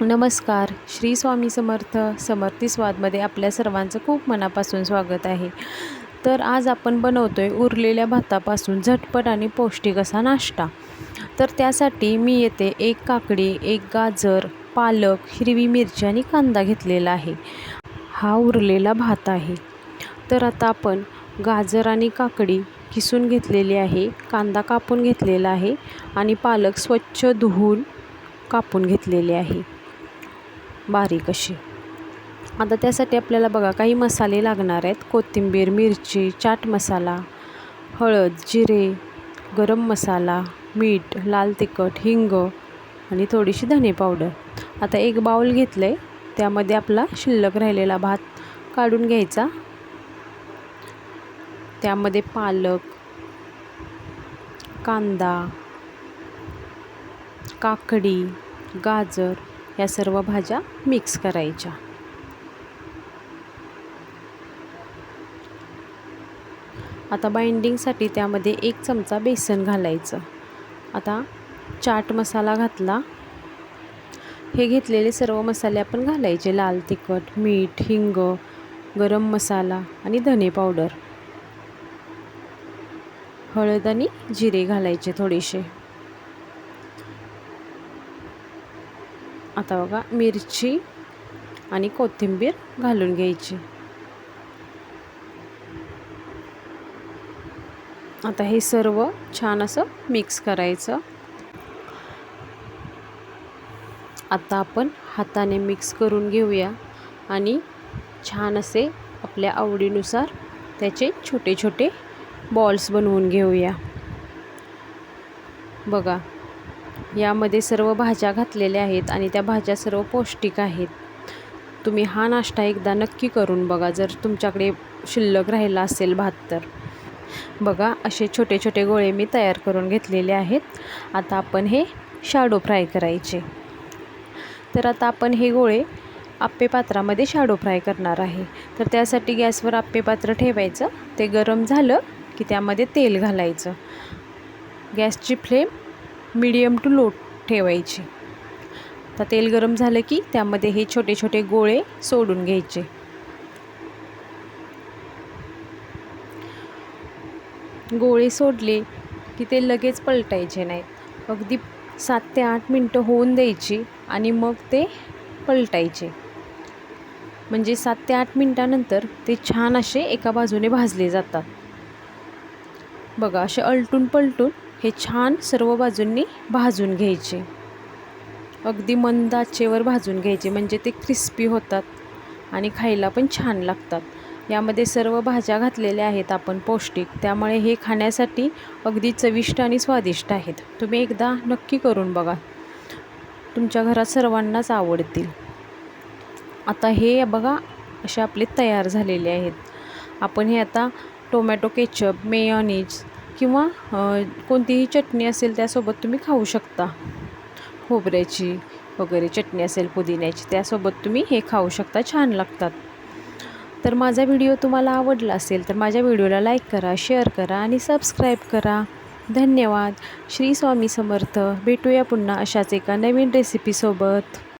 नमस्कार. श्री स्वामी समर्थ. समर्थी स्वादमध्ये आपल्या सर्वांचं खूप मनापासून स्वागत आहे. तर आज आपण बनवतोय उरलेल्या भातापासून झटपट आणि पौष्टिक असा नाश्ता. तर त्यासाठी मी येथे 1 काकडी, 1 गाजर, पालक, हिरवी मिरची आणि कांदा घेतलेला आहे. हा उरलेला भात आहे. तर आता आपण गाजर आणि काकडी किसून घेतलेली आहे, कांदा कापून घेतलेला आहे आणि पालक स्वच्छ धुवून कापून घेतलेले आहे बारीक अशी. आता त्यासाठी आपल्याला बघा काही मसाले लागणार आहेत. कोथिंबीर, मिरची, चाट मसाला, हळद, जिरे, गरम मसाला, मीठ, लाल तिखट, हिंग आणि थोडीशी धने पावडर. आता एक बाउल घेतलं आहे, त्यामध्ये आपला शिल्लक राहिलेला भात काढून घ्यायचा. त्यामध्ये पालक, कांदा, काकडी, गाजर या सर्व भाज्या मिक्स करायच्या. आता बाइंडिंगसाठी त्यामध्ये 1 चमचा बेसन घालायचं. आता चाट मसाला घातला. हे घेतलेले सर्व मसाले आपण घालायचे. लाल तिखट, मीठ, हिंग, गरम मसाला आणि धने पावडर, हळद आणि जिरे घालायचे थोडेसे. आता बघा मिरची आणि कोथिंबीर घालून घ्यायची. आता हे सर्व छान असं मिक्स करायचं. आता आपण हाताने मिक्स करून घेऊया आणि छान असे आपल्या आवडीनुसार त्याचे छोटे छोटे बॉल्स बनवून घेऊया. बघा यामध्ये सर्व भाज्या घातलेल्या आहेत आणि त्या भाज्या सर्व पौष्टिक आहेत. तुम्ही हा नाश्ता एकदा नक्की करून बघा जर तुमच्याकडे शिल्लक राहिला असेल भात तर. बघा असे छोटे छोटे गोळे मी तयार करून घेतलेले आहेत. आता आपण हे शॅडो फ्राय करायचे. तर आता आपण हे गोळे आप्पे पात्रामध्ये शॅडो फ्राय करणार आहे. तर त्यासाठी गॅसवर आप्पे पात्र ठेवायचं. ते गरम झालं की त्यामध्ये तेल घालायचं. गॅसची फ्लेम मीडियम टू लो ठेवायची. आता तेल गरम झालं की त्यामध्ये हे छोटे छोटे गोळे सोडून घ्यायचे. गोळे सोडले की ते लगेच पलटायचे नाहीत. अगदी 7 ते 8 मिनटं होऊन द्यायची आणि मग ते पलटायचे. म्हणजे 7 ते 8 मिनटानंतर ते छान असे एका बाजूने भाजले जातात. बघा असे अलटून पलटून हे छान सर्व बाजूंनी भाजून घ्यायचे. अगदी मंद आचेवर भाजून घ्यायचे म्हणजे ते क्रिस्पी होतात आणि खायला पण छान लागतात. यामध्ये सर्व भाज्या घातलेल्या आहेत आपण पौष्टिक, त्यामुळे हे खाण्यासाठी अगदी चविष्ट आणि स्वादिष्ट आहेत. तुम्ही एकदा नक्की करून बघा, तुमच्या घरात सर्वांनाच आवडतील. आता हे बघा असे आपले तयार झालेले आहेत. आपण हे आता टोमॅटो केचप, मेयोनीज किंवा कोणतीही चटणी असेल त्यासोबत तुम्ही खाऊ शकता. खोबऱ्याची वगैरे चटणी असेल पुदिन्याची, त्यासोबत तुम्ही हे खाऊ शकता, छान लागतात. तर माझा व्हिडिओ तुम्हाला आवडला असेल तर माझ्या व्हिडिओला लाईक करा, शेअर करा आणि सबस्क्राईब करा. धन्यवाद. श्री स्वामी समर्थ. भेटूया पुन्हा अशाच एका नवीन रेसिपीसोबत.